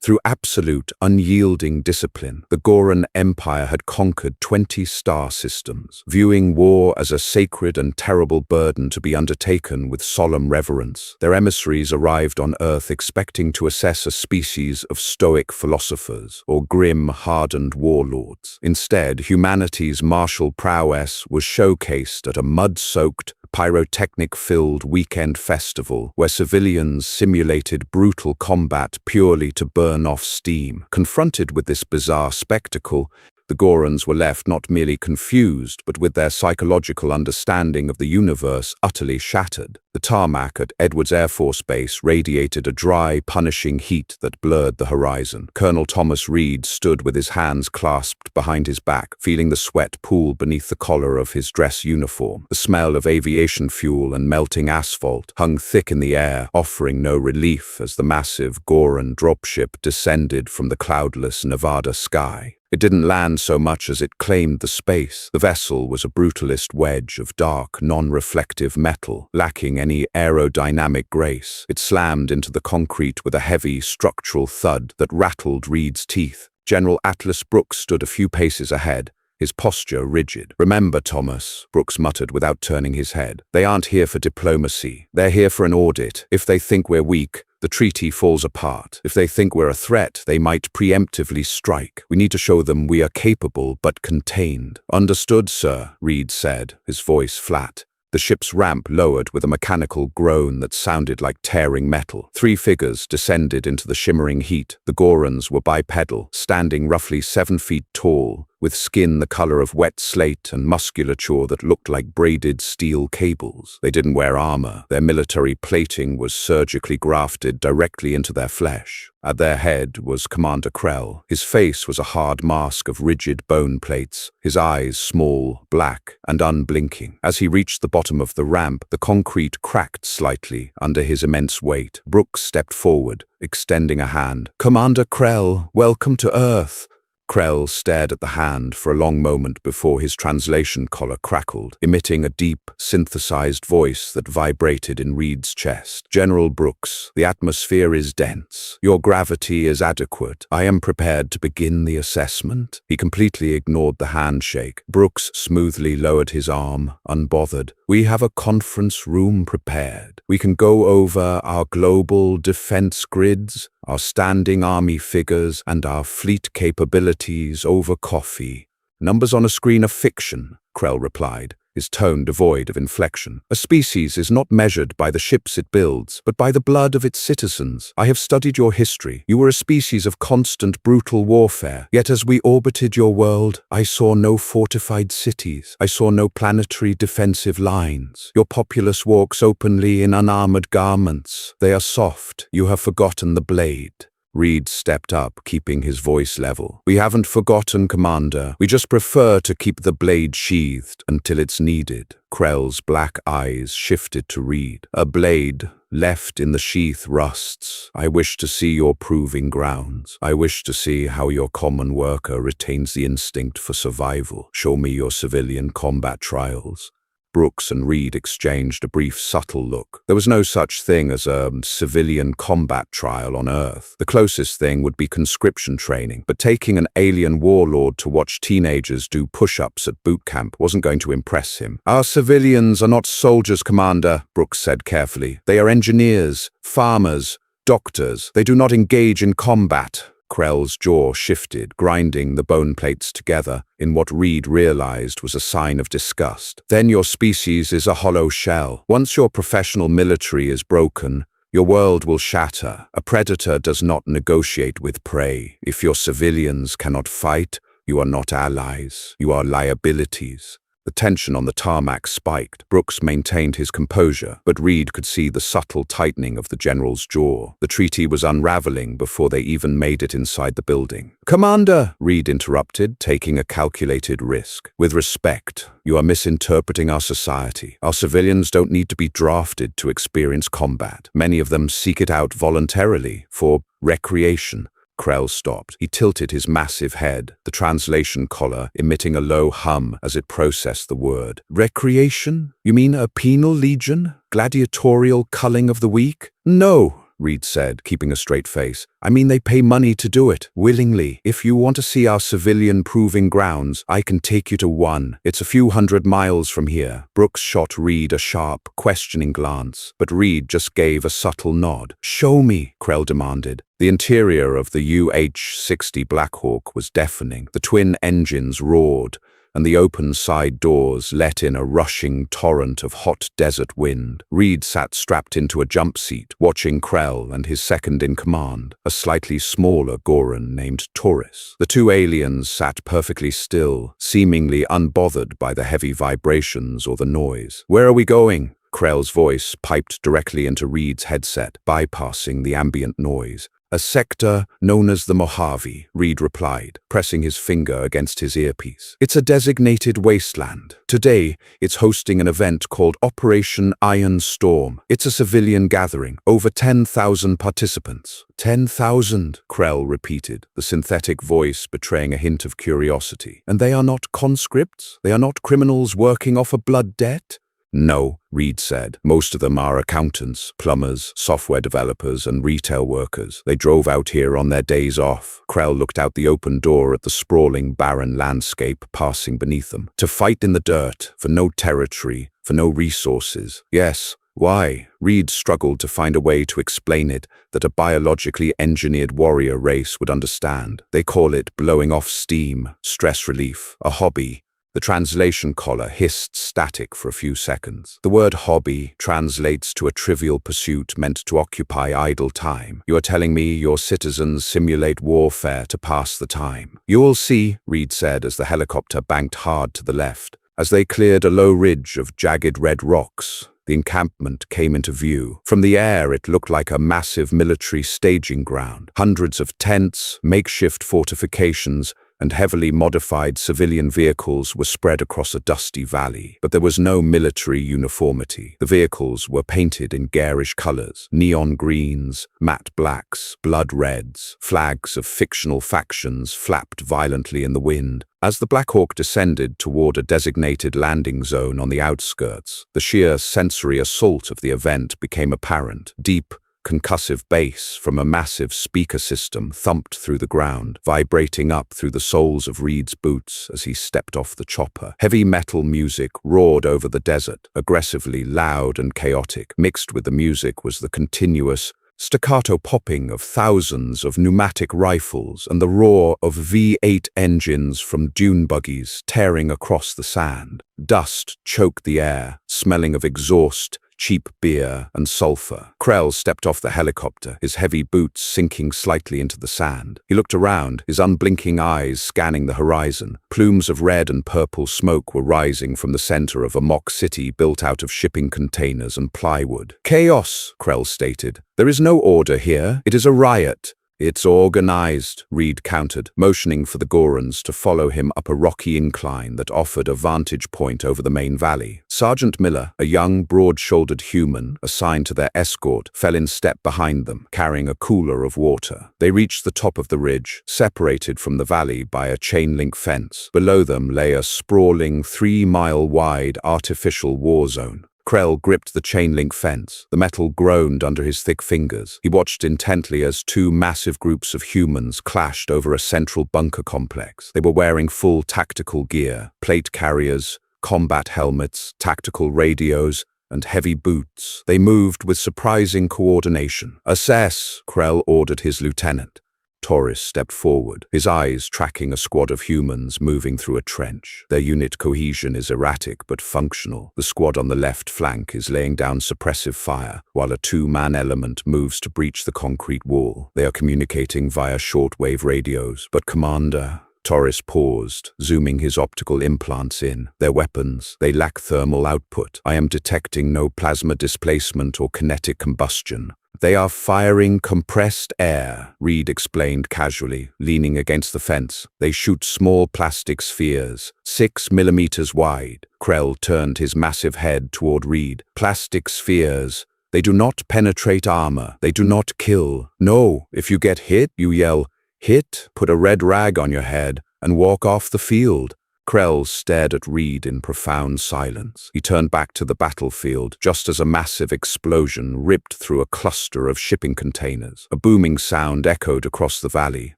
Through absolute, unyielding discipline, the Goran Empire had conquered 20 star systems, viewing war as a sacred and terrible burden to be undertaken with solemn reverence. Their emissaries arrived on Earth expecting to assess a species of stoic philosophers or grim, hardened warlords. Instead, humanity's martial prowess was showcased at a mud-soaked, pyrotechnic-filled weekend festival where civilians simulated brutal combat purely to burn off steam. Confronted with this bizarre spectacle, the Gorans were left not merely confused, but with their psychological understanding of the universe utterly shattered. The tarmac at Edwards Air Force Base radiated a dry, punishing heat that blurred the horizon. Colonel Thomas Reed stood with his hands clasped behind his back, feeling the sweat pool beneath the collar of his dress uniform. The smell of aviation fuel and melting asphalt hung thick in the air, offering no relief as the massive Goran dropship descended from the cloudless Nevada sky. It didn't land so much as it claimed the space. The vessel was a brutalist wedge of dark, non-reflective metal, lacking any aerodynamic grace. It slammed into the concrete with a heavy, structural thud that rattled Reed's teeth. General Atlas Brooks stood a few paces ahead, his posture rigid. "Remember, Thomas," Brooks muttered without turning his head, "they aren't here for diplomacy. They're here for an audit. If they think we're weak, the treaty falls apart. If they think we're a threat, they might preemptively strike. We need to show them we are capable but contained." "Understood, sir," Reed said, his voice flat. The ship's ramp lowered with a mechanical groan that sounded like tearing metal. 3 figures descended into the shimmering heat. The Gorans were bipedal, standing roughly 7 feet tall, with skin the color of wet slate and musculature that looked like braided steel cables. They didn't wear armor. Their military plating was surgically grafted directly into their flesh. At their head was Commander Krell. His face was a hard mask of rigid bone plates, his eyes small, black, and unblinking. As he reached the bottom of the ramp, the concrete cracked slightly under his immense weight. Brooks stepped forward, extending a hand. "Commander Krell, welcome to Earth." Krell stared at the hand for a long moment before his translation collar crackled, emitting a deep, synthesized voice that vibrated in Reed's chest. "General Brooks, the atmosphere is dense. Your gravity is adequate. I am prepared to begin the assessment." He completely ignored the handshake. Brooks smoothly lowered his arm, unbothered. "We have a conference room prepared. We can go over our global defense grids, our standing army figures, and our fleet capabilities over coffee." "Numbers on a screen are fiction," Krell replied, his tone devoid of inflection. "A species is not measured by the ships it builds, but by the blood of its citizens. I have studied your history. You were a species of constant, brutal warfare. Yet as we orbited your world, I saw no fortified cities. I saw no planetary defensive lines. Your populace walks openly in unarmored garments. They are soft. You have forgotten the blade." Reed stepped up, keeping his voice level. "We haven't forgotten, Commander. We just prefer to keep the blade sheathed until it's needed." Krell's black eyes shifted to Reed. "A blade left in the sheath rusts. I wish to see your proving grounds. I wish to see how your common worker retains the instinct for survival. Show me your civilian combat trials." Brooks and Reed exchanged a brief, subtle look. There was no such thing as a civilian combat trial on Earth. The closest thing would be conscription training, but taking an alien warlord to watch teenagers do push-ups at boot camp wasn't going to impress him. "Our civilians are not soldiers, Commander," Brooks said carefully. "They are engineers, farmers, doctors. They do not engage in combat." Krell's jaw shifted, grinding the bone plates together in what Reed realized was a sign of disgust. "Then your species is a hollow shell. Once your professional military is broken, your world will shatter. A predator does not negotiate with prey. If your civilians cannot fight, you are not allies. You are liabilities." The tension on the tarmac spiked. Brooks maintained his composure, but Reed could see the subtle tightening of the general's jaw. The treaty was unraveling before they even made it inside the building. "Commander," Reed interrupted, taking a calculated risk. "With respect, you are misinterpreting our society. Our civilians don't need to be drafted to experience combat. Many of them seek it out voluntarily, for recreation." Krell stopped. He tilted his massive head, the translation collar emitting a low hum as it processed the word. "Recreation? You mean a penal legion? Gladiatorial culling of the weak?" "No," Reed said, keeping a straight face. I mean, they pay money to do it, willingly. If you want to see our civilian proving grounds, I can take you to one. It's a few hundred miles from here. Brooks shot Reed a sharp, questioning glance, but Reed just gave a subtle nod. Show me, Krell demanded. The interior of the UH-60 Blackhawk was deafening. The twin engines roared, and the open side doors let in a rushing torrent of hot desert wind. Reed sat strapped into a jump seat, watching Krell and his second-in-command, a slightly smaller Goran named Taurus. The two aliens sat perfectly still, seemingly unbothered by the heavy vibrations or the noise. Where are we going? Krell's voice piped directly into Reed's headset, bypassing the ambient noise. A sector known as the Mojave, Reed replied, pressing his finger against his earpiece. It's a designated wasteland. Today, it's hosting an event called Operation Iron Storm. It's a civilian gathering, over 10,000 participants. 10,000, Krell repeated, the synthetic voice betraying a hint of curiosity. And they are not conscripts? They are not criminals working off a blood debt? No, Reed said. Most of them are accountants, plumbers, software developers, and retail workers. They drove out here on their days off. Krell looked out the open door at the sprawling, barren landscape passing beneath them. To fight in the dirt, for no territory, for no resources. Yes. Why? Reed struggled to find a way to explain it that a biologically engineered warrior race would understand. They call it blowing off steam, stress relief, a hobby. The translation collar hissed static for a few seconds. The word hobby translates to a trivial pursuit meant to occupy idle time. You are telling me your citizens simulate warfare to pass the time. You'll see, Reed said as the helicopter banked hard to the left. As they cleared a low ridge of jagged red rocks, the encampment came into view. From the air, it looked like a massive military staging ground. Hundreds of tents, makeshift fortifications, and heavily modified civilian vehicles were spread across a dusty valley. But there was no military uniformity. The vehicles were painted in garish colors, neon greens, matte blacks, blood reds. Flags of fictional factions flapped violently in the wind. As the Blackhawk descended toward a designated landing zone on the outskirts, the sheer sensory assault of the event became apparent. Deep, concussive bass from a massive speaker system thumped through the ground, vibrating up through the soles of Reed's boots as he stepped off the chopper. Heavy metal music roared over the desert, aggressively loud and chaotic. Mixed with the music was the continuous, staccato popping of thousands of pneumatic rifles and the roar of V8 engines from dune buggies tearing across the sand. Dust choked the air, smelling of exhaust, cheap beer, and sulfur. Krell stepped off the helicopter, his heavy boots sinking slightly into the sand. He looked around, his unblinking eyes scanning the horizon. Plumes of red and purple smoke were rising from the center of a mock city built out of shipping containers and plywood. Chaos, Krell stated. There is no order here. It is a riot. It's organized, Reed countered, motioning for the Gorans to follow him up a rocky incline that offered a vantage point over the main valley. Sergeant Miller, a young, broad-shouldered human assigned to their escort, fell in step behind them, carrying a cooler of water. They reached the top of the ridge, separated from the valley by a chain-link fence. Below them lay a sprawling 3-mile-wide artificial war zone. Krell gripped the chain-link fence. The metal groaned under his thick fingers. He watched intently as two massive groups of humans clashed over a central bunker complex. They were wearing full tactical gear, plate carriers, combat helmets, tactical radios, and heavy boots. They moved with surprising coordination. Assess, Krell ordered his lieutenant. Taurus stepped forward, his eyes tracking a squad of humans moving through a trench. Their unit cohesion is erratic but functional. The squad on the left flank is laying down suppressive fire, while a two-man element moves to breach the concrete wall. They are communicating via shortwave radios. But Commander... Taurus paused, zooming his optical implants in. Their weapons, they lack thermal output. I am detecting no plasma displacement or kinetic combustion. They are firing compressed air, Reed explained casually, leaning against the fence. They shoot small plastic spheres, 6 millimeters wide. Krell turned his massive head toward Reed. Plastic spheres. They do not penetrate armor. They do not kill. No, if you get hit, you yell, "Hit," put a red rag on your head, and walk off the field. Krell stared at Reed in profound silence. He turned back to the battlefield just as a massive explosion ripped through a cluster of shipping containers. A booming sound echoed across the valley,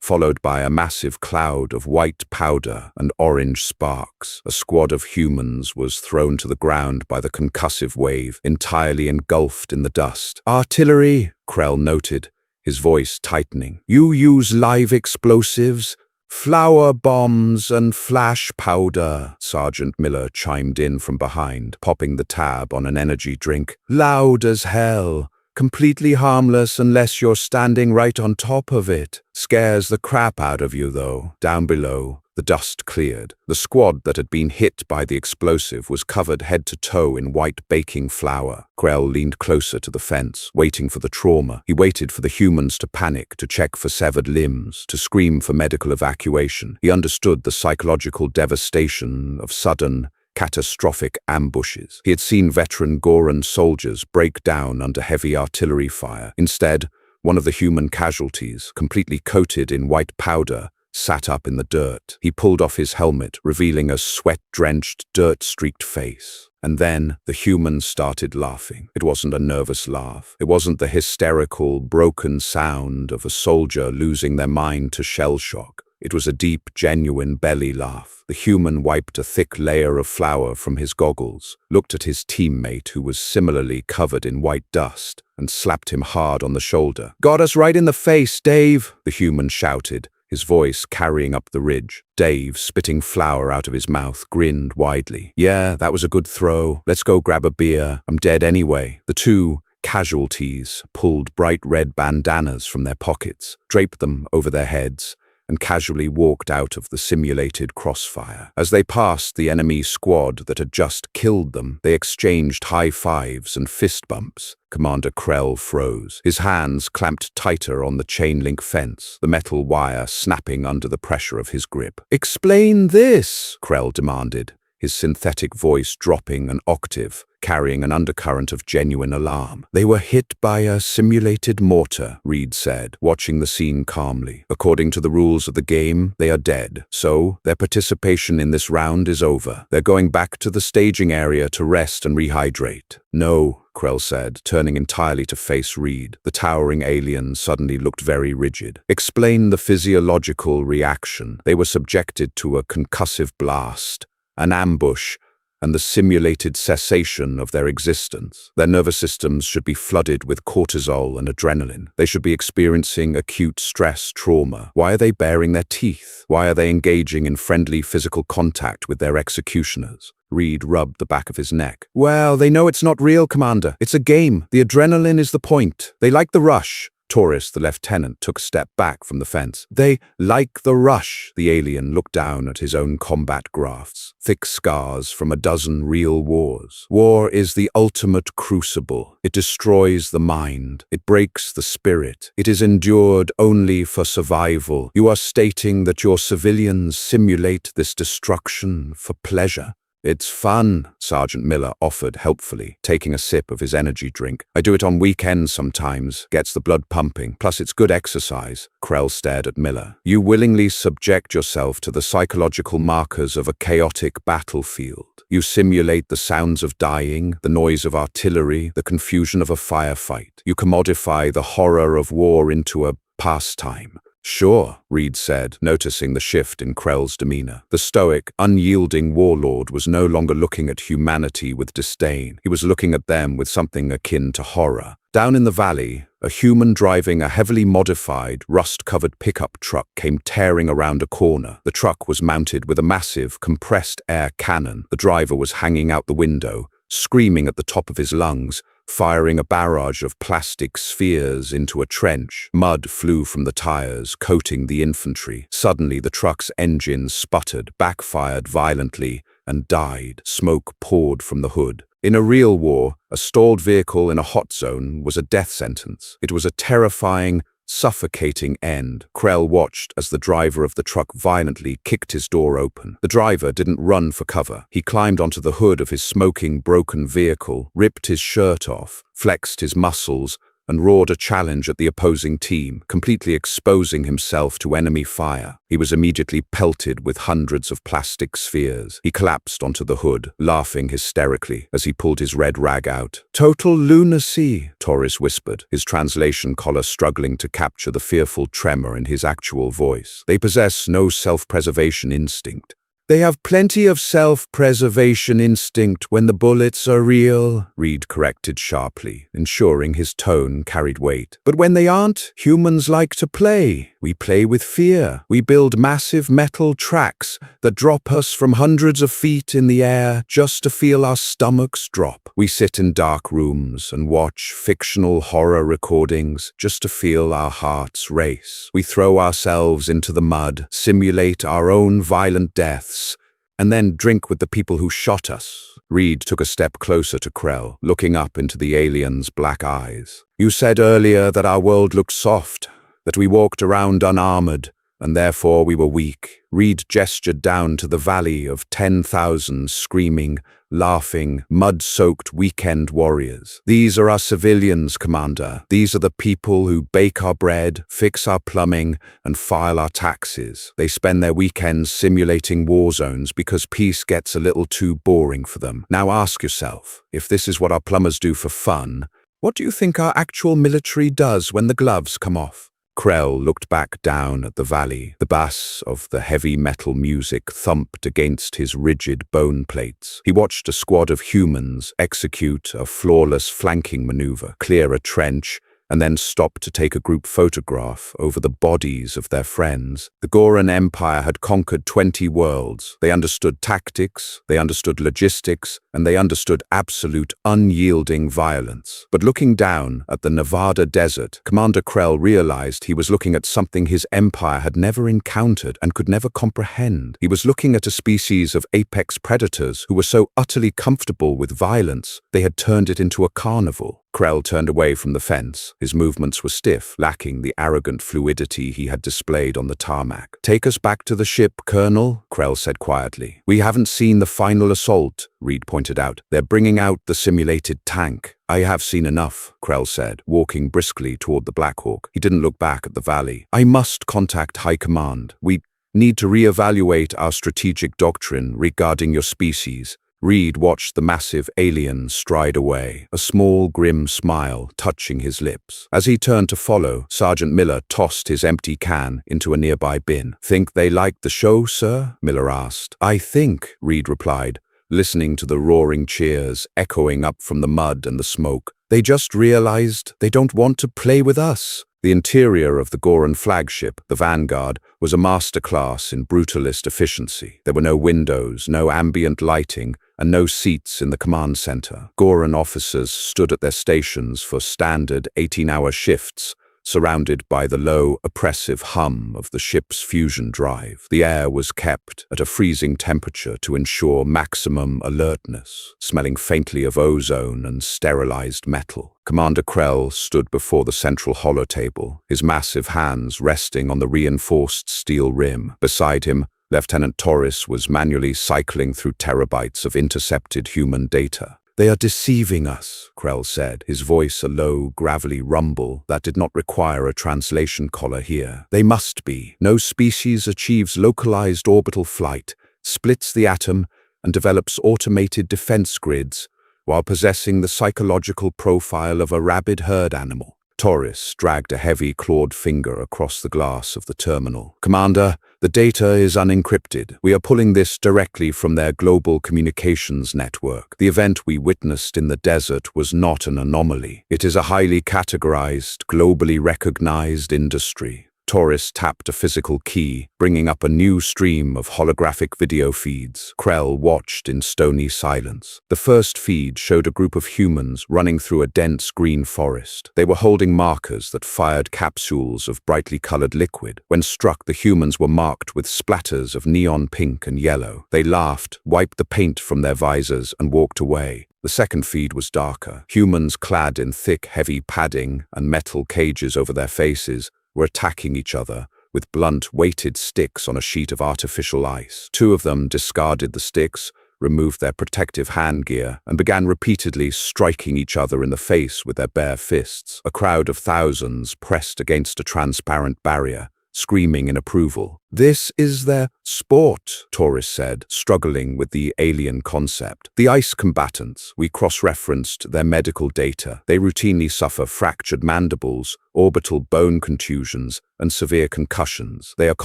followed by a massive cloud of white powder and orange sparks. A squad of humans was thrown to the ground by the concussive wave, entirely engulfed in the dust. "Artillery," Krell noted, his voice tightening. "You use live explosives? Flower bombs and flash powder," Sergeant Miller chimed in from behind, popping the tab on an energy drink. "Loud as hell. Completely harmless unless you're standing right on top of it. Scares the crap out of you, though." Down below, the dust cleared. The squad that had been hit by the explosive was covered head to toe in white baking flour. Krell leaned closer to the fence, waiting for the trauma. He waited for the humans to panic, to check for severed limbs, to scream for medical evacuation. He understood the psychological devastation of sudden, catastrophic ambushes. He had seen veteran Goran soldiers break down under heavy artillery fire. Instead, one of the human casualties, completely coated in white powder, sat up in the dirt. He pulled off his helmet, revealing a sweat-drenched, dirt-streaked face. And then the humans started laughing. It wasn't a nervous laugh. It wasn't the hysterical, broken sound of a soldier losing their mind to shell shock. It was a deep, genuine belly laugh. The human wiped a thick layer of flour from his goggles, looked at his teammate who was similarly covered in white dust, and slapped him hard on the shoulder. "Got us right in the face, Dave," the human shouted, his voice carrying up the ridge. Dave, spitting flour out of his mouth, grinned widely. "Yeah, that was a good throw. Let's go grab a beer. I'm dead anyway." The two casualties pulled bright red bandanas from their pockets, draped them over their heads, and casually walked out of the simulated crossfire. As they passed the enemy squad that had just killed them, they exchanged high fives and fist bumps. Commander Krell froze. His hands clamped tighter on the chain-link fence, the metal wire snapping under the pressure of his grip. "Explain this," Krell demanded, his synthetic voice dropping an octave, carrying an undercurrent of genuine alarm. "They were hit by a simulated mortar," Reed said, watching the scene calmly. "According to the rules of the game, they are dead. So, their participation in this round is over. They're going back to the staging area to rest and rehydrate." "No," Krell said, turning entirely to face Reed. The towering alien suddenly looked very rigid. "Explain the physiological reaction. They were subjected to a concussive blast, an ambush, and the simulated cessation of their existence. Their nervous systems should be flooded with cortisol and adrenaline. They should be experiencing acute stress trauma. Why are they baring their teeth? Why are they engaging in friendly physical contact with their executioners?" Reed rubbed the back of his neck. "Well, they know it's not real, Commander. It's a game. The adrenaline is the point. They like the rush." Taurus, the lieutenant, took a step back from the fence. "They like the rush." The alien looked down at his own combat graphs, thick scars from a dozen real wars. "War is the ultimate crucible. It destroys the mind. It breaks the spirit. It is endured only for survival. You are stating that your civilians simulate this destruction for pleasure." "It's fun," Sergeant Miller offered helpfully, taking a sip of his energy drink. "I do it on weekends sometimes. Gets the blood pumping. Plus it's good exercise." Krell stared at Miller. "You willingly subject yourself to the psychological markers of a chaotic battlefield. You simulate the sounds of dying, the noise of artillery, the confusion of a firefight. You commodify the horror of war into a pastime." "Sure," Reed said, noticing the shift in Krell's demeanor. The stoic, unyielding warlord was no longer looking at humanity with disdain. He was looking at them with something akin to horror. Down in the valley, a human driving a heavily modified, rust-covered pickup truck came tearing around a corner. The truck was mounted with a massive, compressed air cannon. The driver was hanging out the window, screaming at the top of his lungs, firing a barrage of plastic spheres into a trench. Mud flew from the tires, coating the infantry. Suddenly, the truck's engine sputtered, backfired violently, and died. Smoke poured from the hood. In a real war, a stalled vehicle in a hot zone was a death sentence. It was a terrifying, suffocating end. Krell watched as the driver of the truck violently kicked his door open. The driver didn't run for cover. He climbed onto the hood of his smoking, broken vehicle, ripped his shirt off, flexed his muscles, and roared a challenge at the opposing team, completely exposing himself to enemy fire. He was immediately pelted with hundreds of plastic spheres. He collapsed onto the hood, laughing hysterically as he pulled his red rag out. "Total lunacy," Torres whispered, his translation collar struggling to capture the fearful tremor in his actual voice. "They possess no self-preservation instinct." "They have plenty of self-preservation instinct when the bullets are real," Reed corrected sharply, ensuring his tone carried weight. "But when they aren't, humans like to play. We play with fear. We build massive metal tracks that drop us from hundreds of feet in the air just to feel our stomachs drop. We sit in dark rooms and watch fictional horror recordings just to feel our hearts race. We throw ourselves into the mud, simulate our own violent deaths, and then drink with the people who shot us." Reed took a step closer to Krell, looking up into the alien's black eyes. "You said earlier that our world looked soft, that we walked around unarmored, and therefore we were weak." Reed gestured down to the valley of 10,000 screaming, laughing, mud-soaked weekend warriors. "These are our civilians, Commander. These are the people who bake our bread, fix our plumbing, and file our taxes. They spend their weekends simulating war zones because peace gets a little too boring for them. Now ask yourself, if this is what our plumbers do for fun, what do you think our actual military does when the gloves come off?" Krell looked back down at the valley. The bass of the heavy metal music thumped against his rigid bone plates. He watched a squad of humans execute a flawless flanking maneuver, clear a trench, and then stop to take a group photograph over the bodies of their friends. The Goran Empire had conquered 20 worlds. They understood tactics, they understood logistics, and they understood absolute unyielding violence. But looking down at the Nevada desert, Commander Krell realized he was looking at something his empire had never encountered and could never comprehend. He was looking at a species of apex predators who were so utterly comfortable with violence, they had turned it into a carnival. Krell turned away from the fence. His movements were stiff, lacking the arrogant fluidity he had displayed on the tarmac. "Take us back to the ship, Colonel," Krell said quietly. "We haven't seen the final assault," Reed pointed out. "They're bringing out the simulated tank." "I have seen enough," Krell said, walking briskly toward the Blackhawk. He didn't look back at the valley. "I must contact High Command. We need to reevaluate our strategic doctrine regarding your species." Reed watched the massive alien stride away, a small, grim smile touching his lips. As he turned to follow, Sergeant Miller tossed his empty can into a nearby bin. "Think they liked the show, sir?" Miller asked. "I think," Reed replied, listening to the roaring cheers echoing up from the mud and the smoke. "They just realized they don't want to play with us." The interior of the Goran flagship, the Vanguard, was a masterclass in brutalist efficiency. There were no windows, no ambient lighting, and no seats in the command center. Goran officers stood at their stations for standard 18-hour shifts, surrounded by the low, oppressive hum of the ship's fusion drive. The air was kept at a freezing temperature to ensure maximum alertness, smelling faintly of ozone and sterilized metal. Commander Krell stood before the central holotable, his massive hands resting on the reinforced steel rim. Beside him, Lieutenant Torres was manually cycling through terabytes of intercepted human data. "They are deceiving us," Krell said, his voice a low, gravelly rumble that did not require a translation collar here. "They must be. No species achieves localized orbital flight, splits the atom, and develops automated defense grids while possessing the psychological profile of a rabid herd animal." Torres dragged a heavy clawed finger across the glass of the terminal. "Commander, the data is unencrypted. We are pulling this directly from their global communications network. The event we witnessed in the desert was not an anomaly. It is a highly categorized, globally recognized industry." Torres tapped a physical key, bringing up a new stream of holographic video feeds. Krell watched in stony silence. The first feed showed a group of humans running through a dense green forest. They were holding markers that fired capsules of brightly colored liquid. When struck, the humans were marked with splatters of neon pink and yellow. They laughed, wiped the paint from their visors, and walked away. The second feed was darker. Humans clad in thick, heavy padding and metal cages over their faces were attacking each other with blunt, weighted sticks on a sheet of artificial ice. Two of them discarded the sticks, removed their protective handgear, and began repeatedly striking each other in the face with their bare fists. A crowd of thousands pressed against a transparent barrier, screaming in approval. "This is their sport," Taurus said, struggling with the alien concept. "The ice combatants, we cross-referenced their medical data. They routinely suffer fractured mandibles, orbital bone contusions, and severe concussions. They are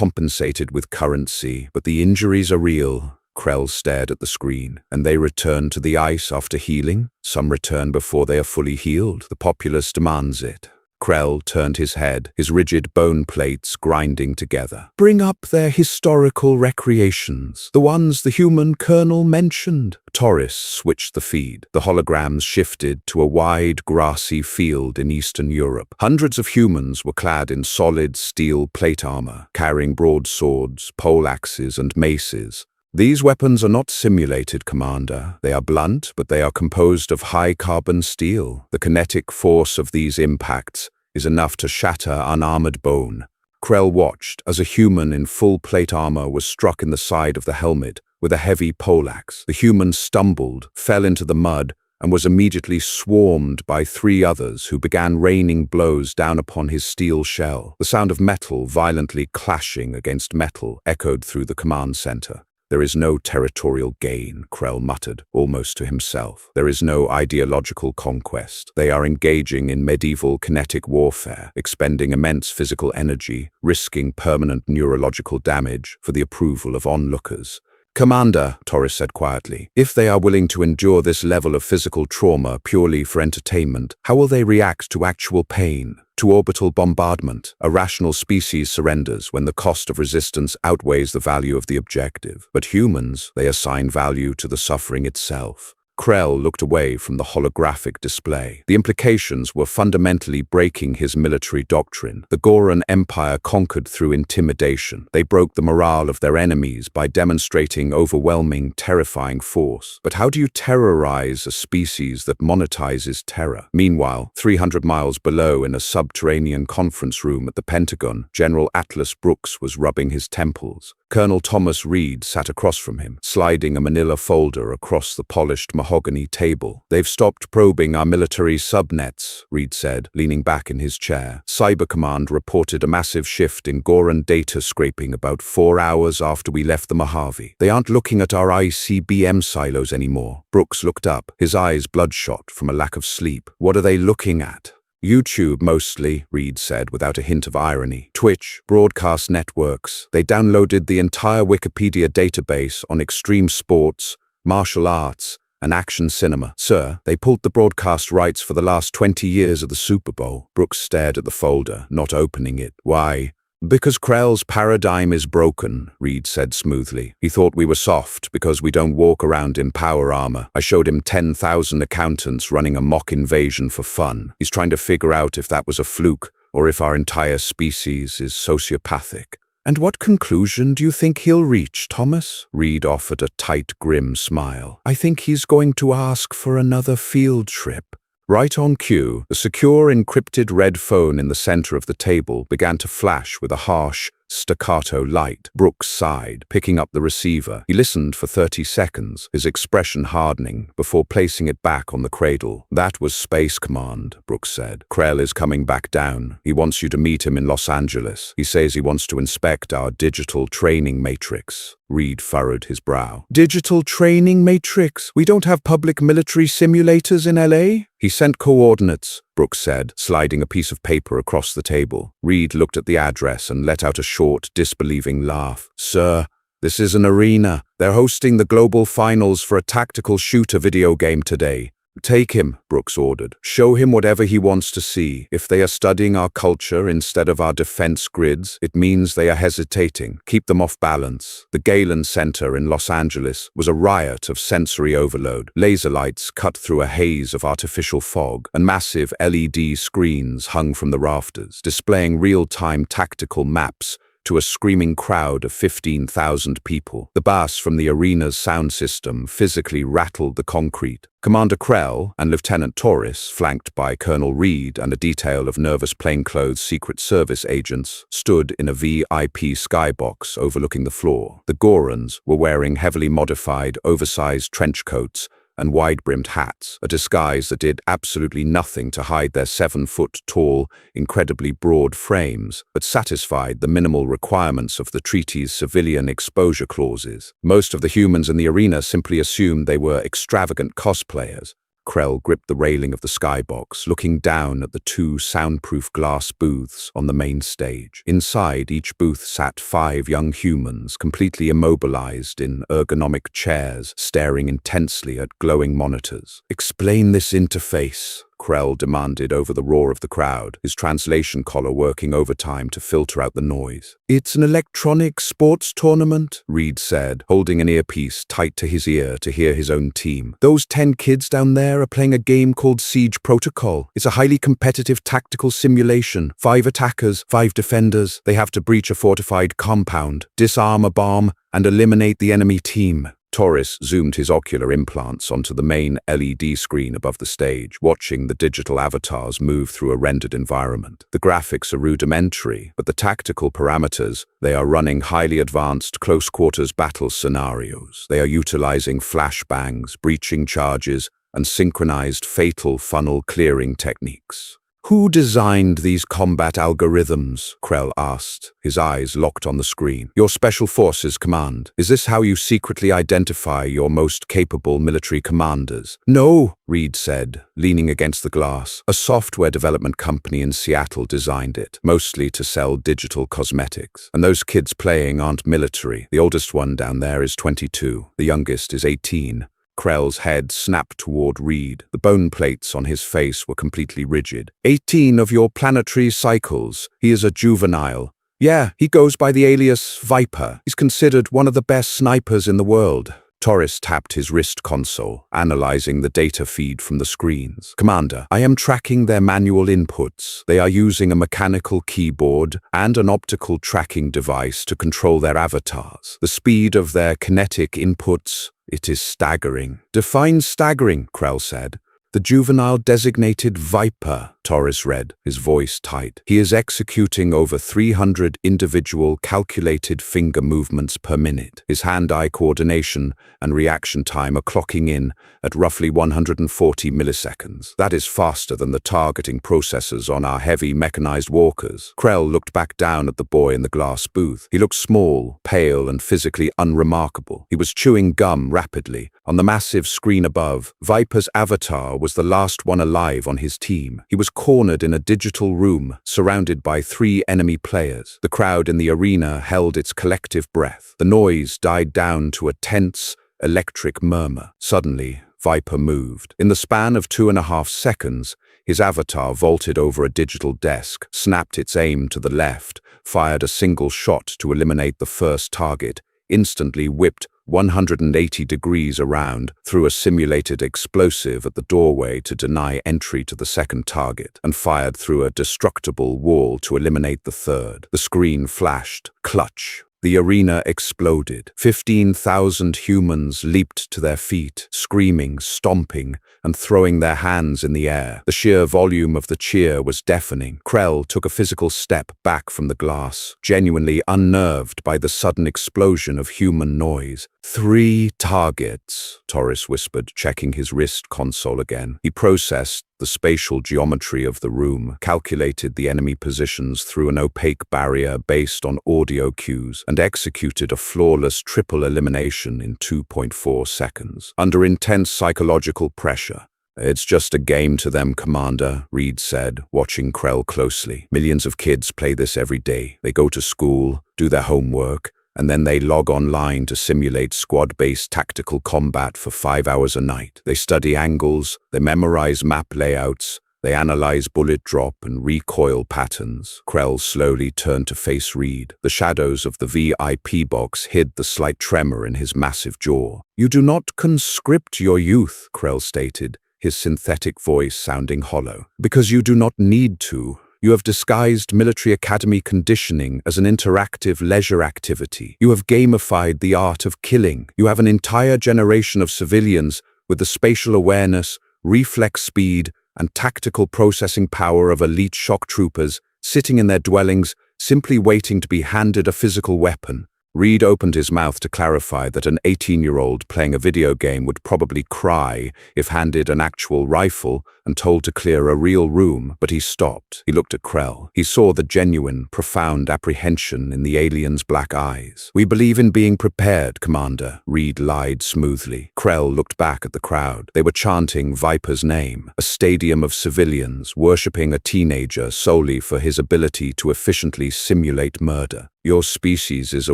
compensated with currency, but the injuries are real." Krell stared at the screen. "And they return to the ice after healing? Some return before they are fully healed. The populace demands it." Krell turned his head, his rigid bone plates grinding together. "Bring up their historical recreations, the ones the human colonel mentioned." Taurus switched the feed. The holograms shifted to a wide, grassy field in Eastern Europe. Hundreds of humans were clad in solid steel plate armor, carrying broadswords, poleaxes, and maces. "These weapons are not simulated, Commander. They are blunt, but they are composed of high-carbon steel. The kinetic force of these impacts is enough to shatter unarmored bone." Krell watched as a human in full plate armor was struck in the side of the helmet with a heavy poleaxe. The human stumbled, fell into the mud, and was immediately swarmed by 3 others who began raining blows down upon his steel shell. The sound of metal violently clashing against metal echoed through the command center. "There is no territorial gain," Krell muttered, almost to himself. "There is no ideological conquest. They are engaging in medieval kinetic warfare, expending immense physical energy, risking permanent neurological damage for the approval of onlookers." "Commander," Taurus said quietly, "if they are willing to endure this level of physical trauma purely for entertainment, how will they react to actual pain? To orbital bombardment? A rational species surrenders when the cost of resistance outweighs the value of the objective. But humans, they assign value to the suffering itself." Krell looked away from the holographic display. The implications were fundamentally breaking his military doctrine. The Goran Empire conquered through intimidation. They broke the morale of their enemies by demonstrating overwhelming, terrifying force. But how do you terrorize a species that monetizes terror? Meanwhile, 300 miles below in a subterranean conference room at the Pentagon, General Atlas Brooks was rubbing his temples. Colonel Thomas Reed sat across from him, sliding a manila folder across the polished mahogany table. "They've stopped probing our military subnets," Reed said, leaning back in his chair. "Cyber Command reported a massive shift in Goran data scraping about 4 hours after we left the Mojave. They aren't looking at our ICBM silos anymore." Brooks looked up, his eyes bloodshot from a lack of sleep. "What are they looking at?" "YouTube mostly," Reed said without a hint of irony. "Twitch, broadcast networks. They downloaded the entire Wikipedia database on extreme sports, martial arts, and action cinema. Sir, they pulled the broadcast rights for the last 20 years of the Super Bowl." Brooks stared at the folder, not opening it. "Why?" "Because Krell's paradigm is broken," Reed said smoothly. "He thought we were soft because we don't walk around in power armor. I showed him 10,000 accountants running a mock invasion for fun. He's trying to figure out if that was a fluke or if our entire species is sociopathic." "And what conclusion do you think he'll reach, Thomas?" Reed offered a tight, grim smile. "I think he's going to ask for another field trip." Right on cue, the secure encrypted red phone in the center of the table began to flash with a harsh, staccato light. Brooks sighed, picking up the receiver. He listened for 30 seconds, his expression hardening, before placing it back on the cradle. "That was Space Command," Brooks said. "Krell is coming back down. He wants you to meet him in Los Angeles. He says he wants to inspect our digital training matrix." Reed furrowed his brow. "Digital training matrix? We don't have public military simulators in LA?" "He sent coordinates," Brooks said, sliding a piece of paper across the table. Reed looked at the address and let out a short, disbelieving laugh. "Sir, this is an arena. They're hosting the global finals for a tactical shooter video game today. Take him," Brooks ordered. "Show him whatever he wants to see. If they are studying our culture instead of our defense grids, it means they are hesitating. Keep them off balance." The Galen Center in Los Angeles was a riot of sensory overload. Laser lights cut through a haze of artificial fog, and massive LED screens hung from the rafters, displaying real-time tactical maps to a screaming crowd of 15,000 people. The bass from the arena's sound system physically rattled the concrete. Commander Krell and Lieutenant Torres, flanked by Colonel Reed and a detail of nervous plainclothes Secret Service agents, stood in a VIP skybox overlooking the floor. The Gorons were wearing heavily modified, oversized trench coats and wide-brimmed hats, a disguise that did absolutely nothing to hide their 7-foot-tall, incredibly broad frames, but satisfied the minimal requirements of the treaty's civilian exposure clauses. Most of the humans in the arena simply assumed they were extravagant cosplayers. Krell gripped the railing of the skybox, looking down at the 2 soundproof glass booths on the main stage. Inside each booth sat 5 young humans, completely immobilized in ergonomic chairs, staring intensely at glowing monitors. "Explain this interface," Krell demanded over the roar of the crowd, his translation collar working overtime to filter out the noise. "It's an electronic sports tournament," Reed said, holding an earpiece tight to his ear to hear his own team. "Those 10 kids down there are playing a game called Siege Protocol. It's a highly competitive tactical simulation. 5 attackers, 5 defenders. They have to breach a fortified compound, disarm a bomb, and eliminate the enemy team." Torres zoomed his ocular implants onto the main LED screen above the stage, watching the digital avatars move through a rendered environment. The graphics are rudimentary, but the tactical parameters, they are running highly advanced close-quarters battle scenarios. They are utilizing flashbangs, breaching charges, and synchronized fatal funnel clearing techniques. "Who designed these combat algorithms?" Krell asked, his eyes locked on the screen. "Your Special Forces Command. Is this how you secretly identify your most capable military commanders?" "No," Reed said, leaning against the glass. "A software development company in Seattle designed it, mostly to sell digital cosmetics. And those kids playing aren't military. The oldest one down there is 22. The youngest is 18. Krell's head snapped toward Reed. The bone plates on his face were completely rigid. 18 of your planetary cycles. He is a juvenile. Yeah, he goes by the alias Viper. He's considered one of the best snipers in the world." Torres tapped his wrist console, analyzing the data feed from the screens. "Commander, I am tracking their manual inputs. They are using a mechanical keyboard and an optical tracking device to control their avatars. The speed of their kinetic inputs, it is staggering." "Define staggering," Krell said. "The juvenile designated Viper," Torres read, his voice tight. "He is executing over 300 individual calculated finger movements per minute. His hand-eye coordination and reaction time are clocking in at roughly 140 milliseconds. That is faster than the targeting processors on our heavy mechanized walkers." Krell looked back down at the boy in the glass booth. He looked small, pale, and physically unremarkable. He was chewing gum rapidly. On the massive screen above, Viper's avatar was the last one alive on his team. He was cornered in a digital room, surrounded by 3 enemy players. The crowd in the arena held its collective breath. The noise died down to a tense, electric murmur. Suddenly, Viper moved. In the span of 2.5 seconds, his avatar vaulted over a digital desk, snapped its aim to the left, fired a single shot to eliminate the first target, instantly whipped 180 degrees around, threw a simulated explosive at the doorway to deny entry to the second target, and fired through a destructible wall to eliminate the third. The screen flashed. Clutch. The arena exploded. 15,000 humans leaped to their feet, screaming, stomping, and throwing their hands in the air. The sheer volume of the cheer was deafening. Krell took a physical step back from the glass, genuinely unnerved by the sudden explosion of human noise. 3 targets, Torres whispered, checking his wrist console again. He processed the spatial geometry of the room, calculated the enemy positions through an opaque barrier based on audio cues, and executed a flawless triple elimination in 2.4 seconds. Under intense psychological pressure. "It's just a game to them, Commander," Reed said, watching Krell closely. "Millions of kids play this every day. They go to school, do their homework, and then they log online to simulate squad-based tactical combat for 5 hours a night. They study angles, they memorize map layouts, they analyze bullet drop and recoil patterns." Krell slowly turned to face Reed. The shadows of the VIP box hid the slight tremor in his massive jaw. "You do not conscript your youth," Krell stated, his synthetic voice sounding hollow. "Because you do not need to. You have disguised military academy conditioning as an interactive leisure activity. You have gamified the art of killing. You have an entire generation of civilians with the spatial awareness, reflex speed, and tactical processing power of elite shock troopers sitting in their dwellings, simply waiting to be handed a physical weapon. Reed opened his mouth to clarify that an 18-year-old playing a video game would probably cry if handed an actual rifle and told to clear a real room, but he stopped. He looked at Krell. He saw the genuine, profound apprehension in the alien's black eyes. "We believe in being prepared, Commander," Reed lied smoothly. Krell looked back at the crowd. They were chanting Viper's name, a stadium of civilians worshipping a teenager solely for his ability to efficiently simulate murder. "Your species is a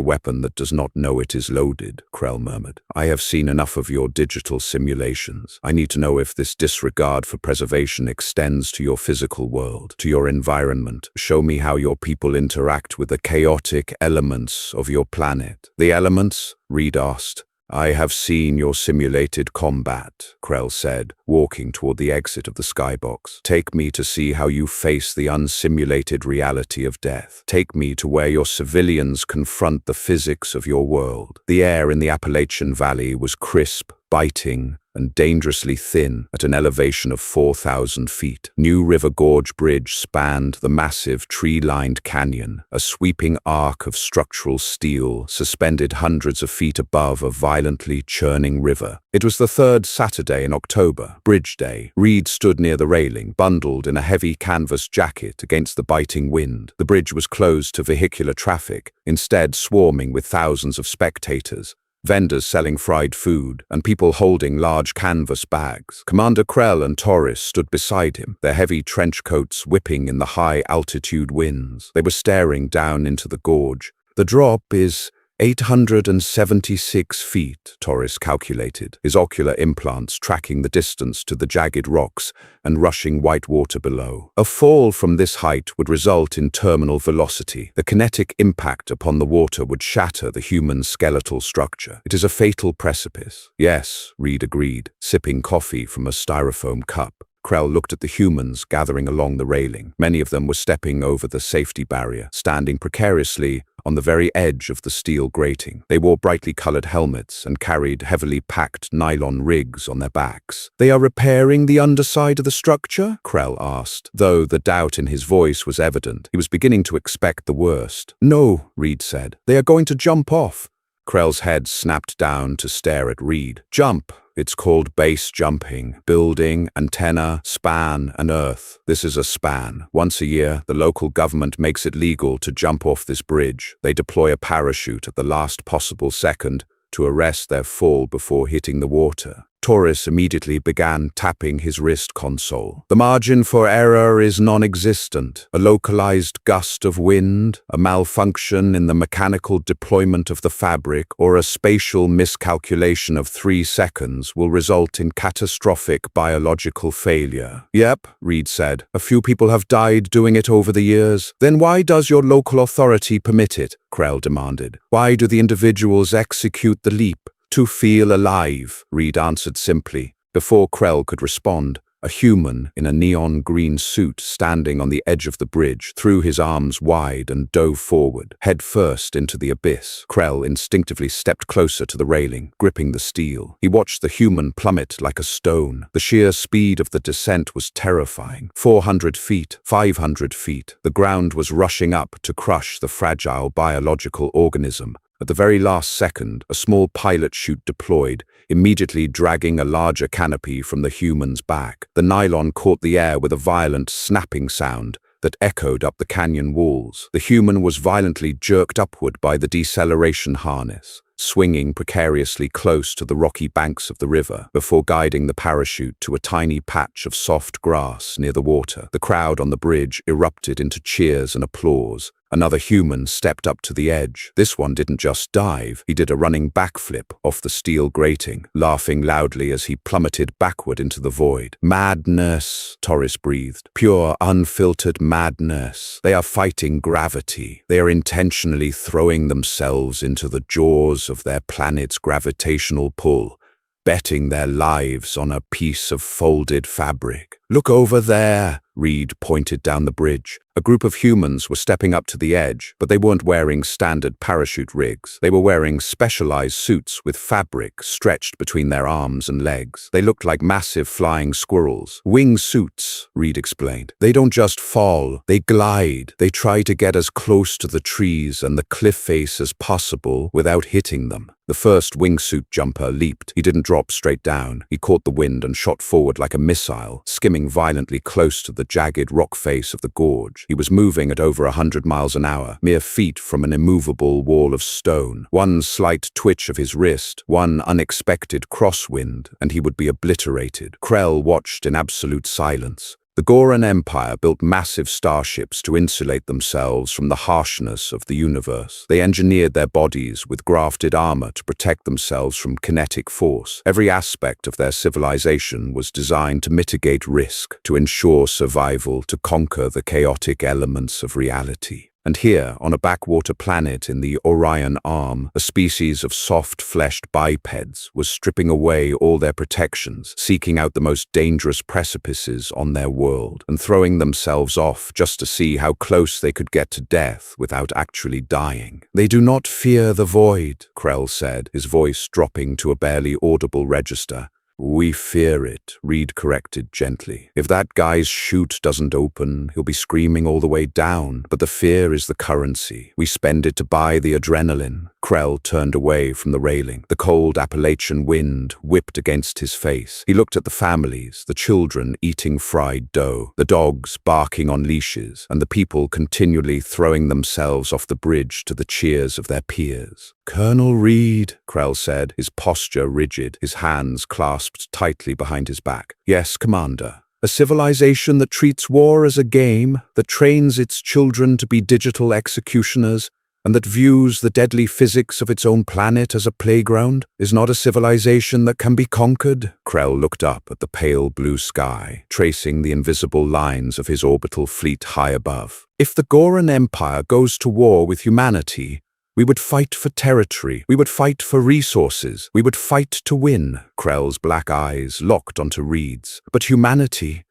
weapon that does not know it is loaded," Krell murmured. "I have seen enough of your digital simulations. I need to know if this disregard for preservation extends to your physical world, to your environment. Show me how your people interact with the chaotic elements of your planet." "The elements?" Reed asked. "I have seen your simulated combat," Krell said, walking toward the exit of the skybox. "Take me to see how you face the unsimulated reality of death. Take me to where your civilians confront the physics of your world." The air in the Appalachian Valley was crisp, biting, and dangerously thin at an elevation of 4,000 feet. New River Gorge Bridge spanned the massive tree-lined canyon, a sweeping arc of structural steel suspended hundreds of feet above a violently churning river. It was the third Saturday in October, Bridge Day. Reed stood near the railing, bundled in a heavy canvas jacket against the biting wind. The bridge was closed to vehicular traffic, instead swarming with thousands of spectators. Vendors selling fried food, and people holding large canvas bags. Commander Krell and Torres stood beside him, their heavy trench coats whipping in the high-altitude winds. They were staring down into the gorge. "The drop is 876 feet, Torres calculated, his ocular implants tracking the distance to the jagged rocks and rushing white water below. "A fall from this height would result in terminal velocity. The kinetic impact upon the water would shatter the human skeletal structure. It is a fatal precipice." "Yes," Reed agreed, sipping coffee from a styrofoam cup. Krell looked at the humans gathering along the railing. Many of them were stepping over the safety barrier, standing precariously on the very edge of the steel grating. They wore brightly colored helmets and carried heavily packed nylon rigs on their backs. "They are repairing the underside of the structure?" Krell asked, though the doubt in his voice was evident. He was beginning to expect the worst. "No," Reed said. "They are going to jump off." Krell's head snapped down to stare at Reed. "Jump. It's called base jumping. Building, antenna, span, and earth. This is a span. Once a year, the local government makes it legal to jump off this bridge. They deploy a parachute at the last possible second to arrest their fall before hitting the water." Torres immediately began tapping his wrist console. "The margin for error is non-existent. A localized gust of wind, a malfunction in the mechanical deployment of the fabric, or a spatial miscalculation of 3 seconds will result in catastrophic biological failure." "Yep," Reed said. "A few people have died doing it over the years." "Then why does your local authority permit it?" Krell demanded. "Why do the individuals execute the leap?" "To feel alive," Reed answered simply. Before Krell could respond, a human in a neon green suit standing on the edge of the bridge threw his arms wide and dove forward, head first into the abyss. Krell instinctively stepped closer to the railing, gripping the steel. He watched the human plummet like a stone. The sheer speed of the descent was terrifying. 400 feet, 500 feet. The ground was rushing up to crush the fragile biological organism. At the very last second, a small pilot chute deployed, immediately dragging a larger canopy from the human's back. The nylon caught the air with a violent snapping sound that echoed up the canyon walls. The human was violently jerked upward by the deceleration harness, swinging precariously close to the rocky banks of the river before guiding the parachute to a tiny patch of soft grass near the water. The crowd on the bridge erupted into cheers and applause. Another human stepped up to the edge. This one didn't just dive, he did a running backflip off the steel grating, laughing loudly as he plummeted backward into the void. "Madness," Torres breathed. "Pure, unfiltered madness. They are fighting gravity. They are intentionally throwing themselves into the jaws of their planet's gravitational pull, betting their lives on a piece of folded fabric." "Look over there," Reed pointed down the bridge. A group of humans were stepping up to the edge, but they weren't wearing standard parachute rigs. They were wearing specialized suits with fabric stretched between their arms and legs. They looked like massive flying squirrels. Wing suits, Reed explained. They don't just fall, they glide. They try to get as close to the trees and the cliff face as possible without hitting them. The first wingsuit jumper leaped. He didn't drop straight down. He caught the wind and shot forward like a missile, skimming violently close to the jagged rock face of the gorge. He was moving at over 100 miles an hour, mere feet from an immovable wall of stone. One slight twitch of his wrist, one unexpected crosswind, and he would be obliterated. Krell watched in absolute silence. The Goran Empire built massive starships to insulate themselves from the harshness of the universe. They engineered their bodies with grafted armor to protect themselves from kinetic force. Every aspect of their civilization was designed to mitigate risk, to ensure survival, to conquer the chaotic elements of reality. And here, on a backwater planet in the Orion Arm, a species of soft-fleshed bipeds was stripping away all their protections, seeking out the most dangerous precipices on their world, and throwing themselves off just to see how close they could get to death without actually dying. "They do not fear the void," Krell said, his voice dropping to a barely audible register. "We fear it," Reed corrected gently. "If that guy's chute doesn't open, he'll be screaming all the way down. But the fear is the currency. We spend it to buy the adrenaline." Krell turned away from the railing. The cold Appalachian wind whipped against his face. He looked at the families, the children eating fried dough, the dogs barking on leashes, and the people continually throwing themselves off the bridge to the cheers of their peers. "Colonel Reed," Krell said, his posture rigid, his hands clasped tightly behind his back. "Yes, Commander. A civilization that treats war as a game, that trains its children to be digital executioners, and that views the deadly physics of its own planet as a playground, is not a civilization that can be conquered." Krell looked up at the pale blue sky, tracing the invisible lines of his orbital fleet high above. "If the Goran Empire goes to war with humanity, we would fight for territory, we would fight for resources, we would fight to win." Krell's black eyes locked onto Reed's. "But humanity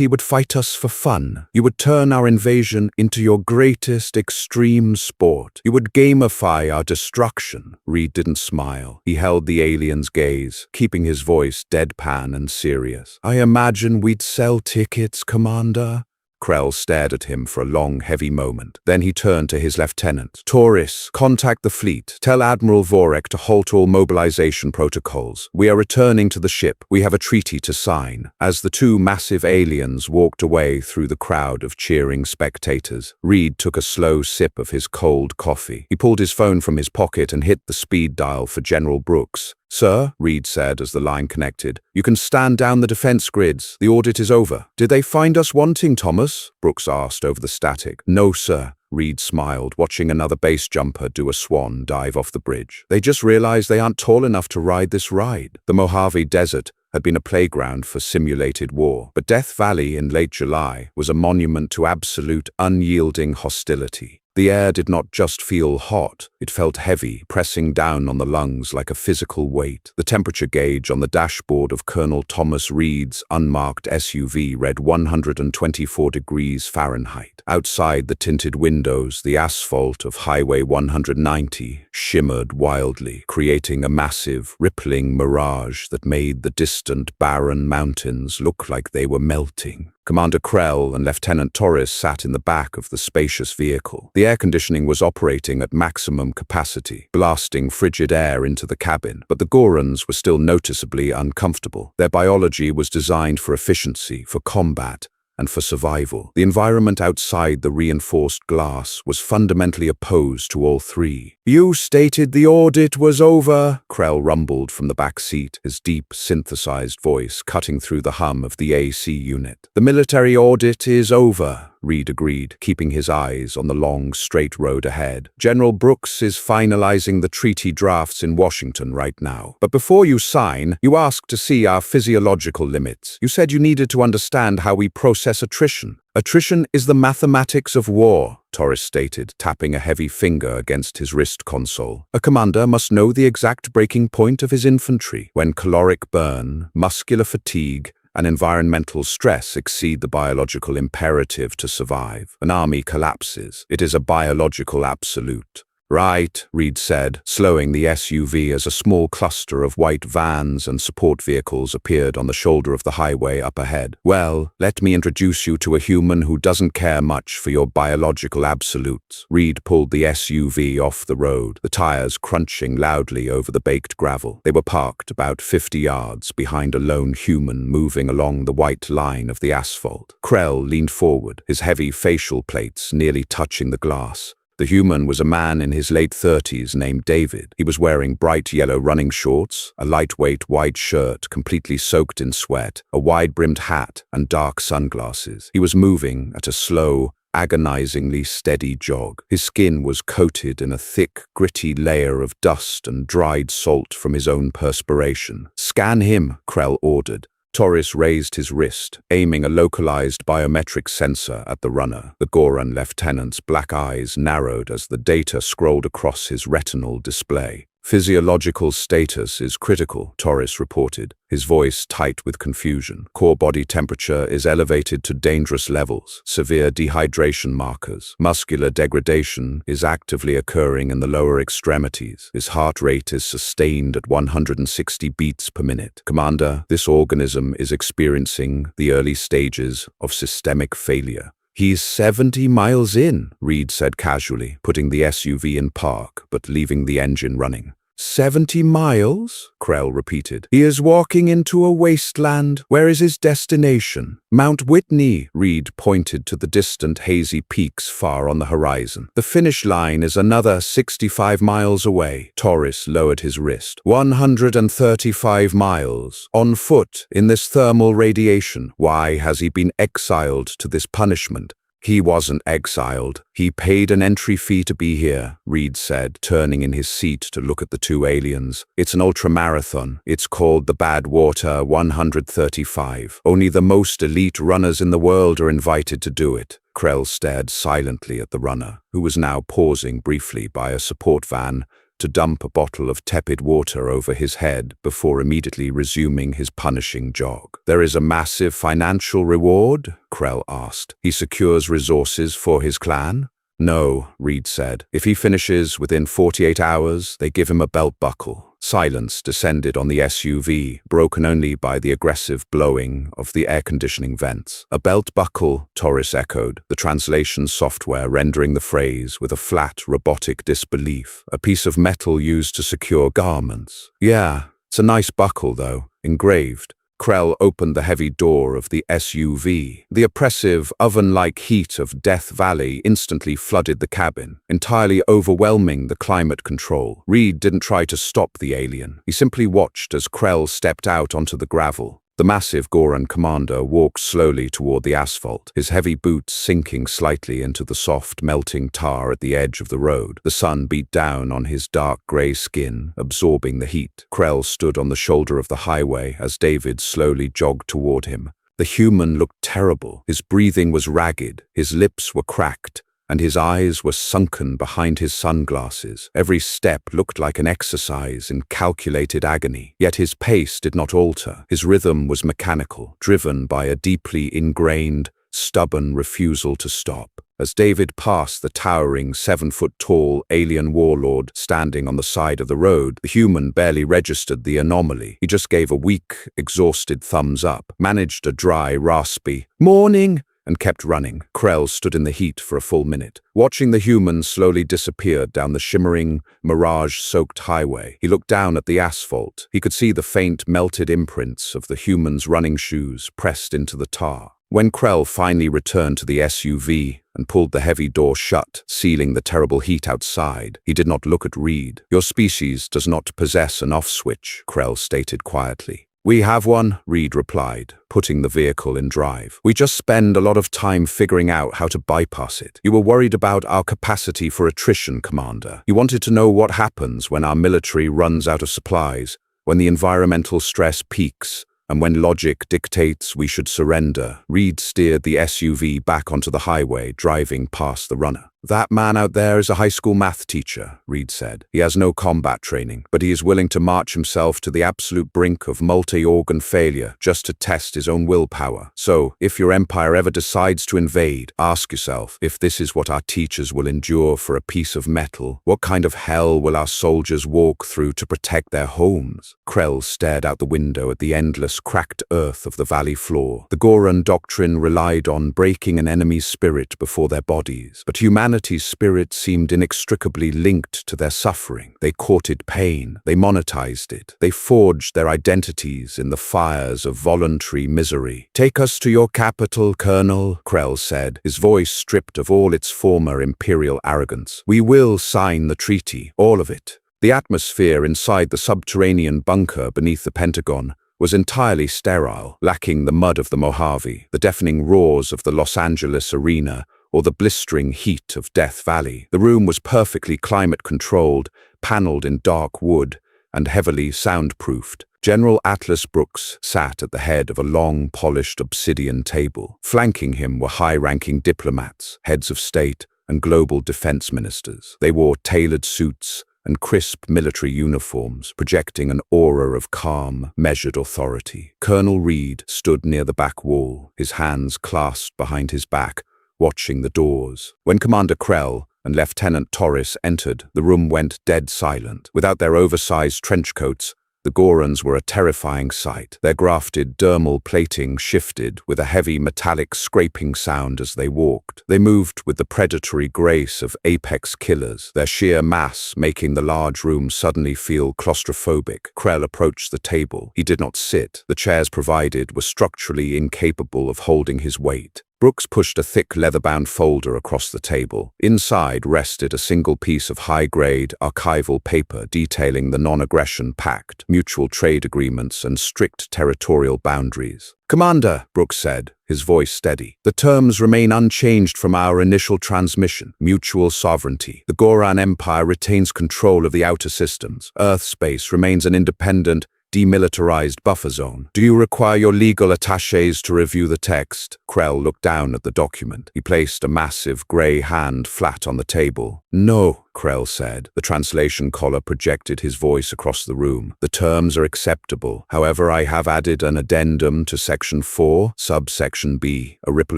would fight us for fun. You would turn our invasion into your greatest extreme sport. You would gamify our destruction." Reed didn't smile. He held the alien's gaze, keeping his voice deadpan and serious. "I imagine we'd sell tickets, Commander." Krell stared at him for a long, heavy moment. Then he turned to his lieutenant. "Taurus, contact the fleet. Tell Admiral Vorek to halt all mobilization protocols. We are returning to the ship. We have a treaty to sign." As the two massive aliens walked away through the crowd of cheering spectators, Reed took a slow sip of his cold coffee. He pulled his phone from his pocket and hit the speed dial for General Brooks. "Sir," Reed said as the line connected, "you can stand down the defense grids. The audit is over." "Did they find us wanting, Thomas?" Brooks asked over the static. "No, sir." Reed smiled, watching another base jumper do a swan dive off the bridge. "They just realized they aren't tall enough to ride this ride." The Mojave Desert had been a playground for simulated war, but Death Valley in late July was a monument to absolute, unyielding hostility. The air did not just feel hot, it felt heavy, pressing down on the lungs like a physical weight. The temperature gauge on the dashboard of Colonel Thomas Reed's unmarked SUV read 124 degrees Fahrenheit. Outside the tinted windows, the asphalt of Highway 190 shimmered wildly, creating a massive, rippling mirage that made the distant, barren mountains look like they were melting. Commander Krell and Lieutenant Torres sat in the back of the spacious vehicle. The air conditioning was operating at maximum capacity, blasting frigid air into the cabin, but the Gorans were still noticeably uncomfortable. Their biology was designed for efficiency, for combat, and for survival. The environment outside the reinforced glass was fundamentally opposed to all three. "You stated the audit was over," Krell rumbled from the back seat, his deep, synthesized voice cutting through the hum of the AC unit. "The military audit is over," Reed agreed, keeping his eyes on the long, straight road ahead. "General Brooks is finalizing the treaty drafts in Washington right now. But before you sign, you asked to see our physiological limits. You said you needed to understand how we process attrition. Attrition is the mathematics of war," Torres stated, tapping a heavy finger against his wrist console. "A commander must know the exact breaking point of his infantry when caloric burn, muscular fatigue, and environmental stress exceed the biological imperative to survive. An army collapses. It is a biological absolute. Right, Reed said, slowing the SUV as a small cluster of white vans and support vehicles appeared on the shoulder of the highway up ahead. Well, let me introduce you to a human who doesn't care much for your biological absolutes. Reed pulled the SUV off the road, the tires crunching loudly over the baked gravel. They were parked about 50 yards behind a lone human moving along the white line of the asphalt. Krell leaned forward, his heavy facial plates nearly touching the glass. The human was a man in his late 30s named David. He was wearing bright yellow running shorts, a lightweight white shirt completely soaked in sweat, a wide-brimmed hat, and dark sunglasses. He was moving at a slow, agonizingly steady jog. His skin was coated in a thick, gritty layer of dust and dried salt from his own perspiration. "Scan him," Krell ordered. Torres raised his wrist, aiming a localized biometric sensor at the runner. The Goran lieutenant's black eyes narrowed as the data scrolled across his retinal display. "Physiological status is critical," Torres reported, his voice tight with confusion. "Core body temperature is elevated to dangerous levels. Severe dehydration markers. Muscular degradation is actively occurring in the lower extremities. His heart rate is sustained at 160 beats per minute. Commander, this organism is experiencing the early stages of systemic failure." "He's 70 miles in," Reed said casually, putting the SUV in park but leaving the engine running. 70 miles? Krell repeated. "He is walking into a wasteland. Where is his destination?" "Mount Whitney," Reed pointed to the distant hazy peaks far on the horizon. "The finish line is another 65 miles away." Torres lowered his wrist. 135 miles. On foot, in this thermal radiation. Why has he been exiled to this punishment? "He wasn't exiled. He paid an entry fee to be here," Reed said, turning in his seat to look at the two aliens. "It's an ultramarathon. It's called the Badwater 135. Only the most elite runners in the world are invited to do it." Krell stared silently at the runner, who was now pausing briefly by a support van to dump a bottle of tepid water over his head before immediately resuming his punishing jog. "There is a massive financial reward?" Krell asked. "He secures resources for his clan?" "No," Reed said. "If he finishes within 48 hours, they give him a belt buckle." Silence descended on the SUV, broken only by the aggressive blowing of the air conditioning vents. "A belt buckle," Torres echoed, the translation software rendering the phrase with a flat, robotic disbelief. "A piece of metal used to secure garments." "Yeah, it's a nice buckle, though, engraved." Krell opened the heavy door of the SUV. The oppressive, oven-like heat of Death Valley instantly flooded the cabin, entirely overwhelming the climate control. Reed didn't try to stop the alien. He simply watched as Krell stepped out onto the gravel. The massive Goran commander walked slowly toward the asphalt, his heavy boots sinking slightly into the soft, melting tar at the edge of the road. The sun beat down on his dark gray skin, absorbing the heat. Krell stood on the shoulder of the highway as David slowly jogged toward him. The human looked terrible. His breathing was ragged, his lips were cracked, and his eyes were sunken behind his sunglasses. Every step looked like an exercise in calculated agony. Yet his pace did not alter. His rhythm was mechanical, driven by a deeply ingrained, stubborn refusal to stop. As David passed the towering 7-foot-tall alien warlord standing on the side of the road, the human barely registered the anomaly. He just gave a weak, exhausted thumbs up, managed a dry, raspy, "Morning," and kept running. Krell stood in the heat for a full minute, watching the human slowly disappear down the shimmering, mirage-soaked highway. He looked down at the asphalt. He could see the faint, melted imprints of the human's running shoes pressed into the tar. When Krell finally returned to the SUV and pulled the heavy door shut, sealing the terrible heat outside, he did not look at Reed. "Your species does not possess an off switch," Krell stated quietly. "We have one," Reed replied, putting the vehicle in drive. "We just spend a lot of time figuring out how to bypass it. You were worried about our capacity for attrition, Commander. You wanted to know what happens when our military runs out of supplies, when the environmental stress peaks, and when logic dictates we should surrender." Reed steered the SUV back onto the highway, driving past the runner. That man out there is a high school math teacher, Reed said. He has no combat training, but he is willing to march himself to the absolute brink of multi-organ failure just to test his own willpower. So, if your empire ever decides to invade, ask yourself, if this is what our teachers will endure for a piece of metal, what kind of hell will our soldiers walk through to protect their homes? Krell stared out the window at the endless cracked earth of the valley floor. The Goran doctrine relied on breaking an enemy's spirit before their bodies, but humanity's spirit seemed inextricably linked to their suffering. They courted pain, they monetized it, they forged their identities in the fires of voluntary misery. "Take us to your capital, Colonel," Krell said, his voice stripped of all its former imperial arrogance. "We will sign the treaty, all of it." The atmosphere inside the subterranean bunker beneath the Pentagon was entirely sterile, lacking the mud of the Mojave, the deafening roars of the Los Angeles arena, or the blistering heat of Death Valley. The room was perfectly climate-controlled, paneled in dark wood, and heavily soundproofed. General Atlas Brooks sat at the head of a long, polished obsidian table. Flanking him were high-ranking diplomats, heads of state, and global defense ministers. They wore tailored suits and crisp military uniforms, projecting an aura of calm, measured authority. Colonel Reed stood near the back wall, his hands clasped behind his back, watching the doors. When Commander Krell and Lieutenant Torres entered, the room went dead silent. Without their oversized trench coats, the Gorans were a terrifying sight. Their grafted dermal plating shifted with a heavy metallic scraping sound as they walked. They moved with the predatory grace of apex killers, their sheer mass making the large room suddenly feel claustrophobic. Krell approached the table. He did not sit. The chairs provided were structurally incapable of holding his weight. Brooks pushed a thick leather-bound folder across the table. Inside rested a single piece of high-grade, archival paper detailing the non-aggression pact, mutual trade agreements, and strict territorial boundaries. "Commander," Brooks said, his voice steady, "the terms remain unchanged from our initial transmission. Mutual sovereignty. The Goran Empire retains control of the outer systems. Earth space remains an independent, demilitarized buffer zone. Do you require your legal attachés to review the text?" Krell looked down at the document. He placed a massive grey hand flat on the table. "No," Krell said. The translation collar projected his voice across the room. "The terms are acceptable. However, I have added an addendum to Section 4, subsection B." A ripple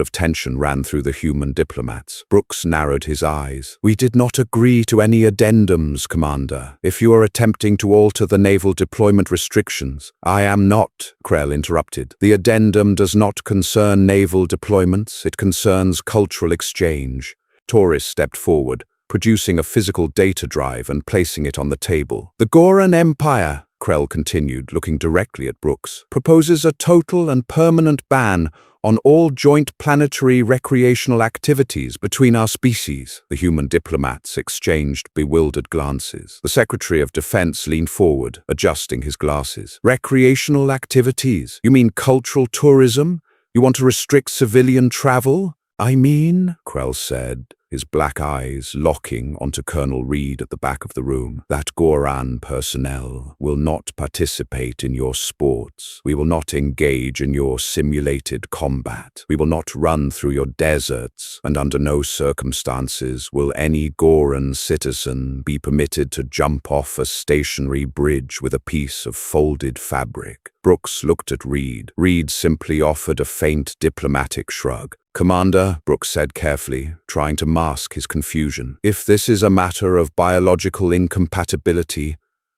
of tension ran through the human diplomats. Brooks narrowed his eyes. "We did not agree to any addendums, Commander. If you are attempting to alter the naval deployment restrictions—" "I am not," Krell interrupted. "The addendum does not concern naval deployments. It concerns cultural exchange." Torres stepped forward, producing a physical data drive and placing it on the table. "The Goran Empire," Krell continued, looking directly at Brooks, "proposes a total and permanent ban on all joint planetary recreational activities between our species." The human diplomats exchanged bewildered glances. The Secretary of Defense leaned forward, adjusting his glasses. "Recreational activities? You mean cultural tourism? You want to restrict civilian travel?" "I mean," Krell said, his black eyes locking onto Colonel Reed at the back of the room, "that Goran personnel will not participate in your sports. We will not engage in your simulated combat. We will not run through your deserts, and under no circumstances will any Goran citizen be permitted to jump off a stationary bridge with a piece of folded fabric." Brooks looked at Reed. Reed simply offered a faint diplomatic shrug. "Commander," Brooks said carefully, trying to mask his confusion, "if this is a matter of biological incompatibility,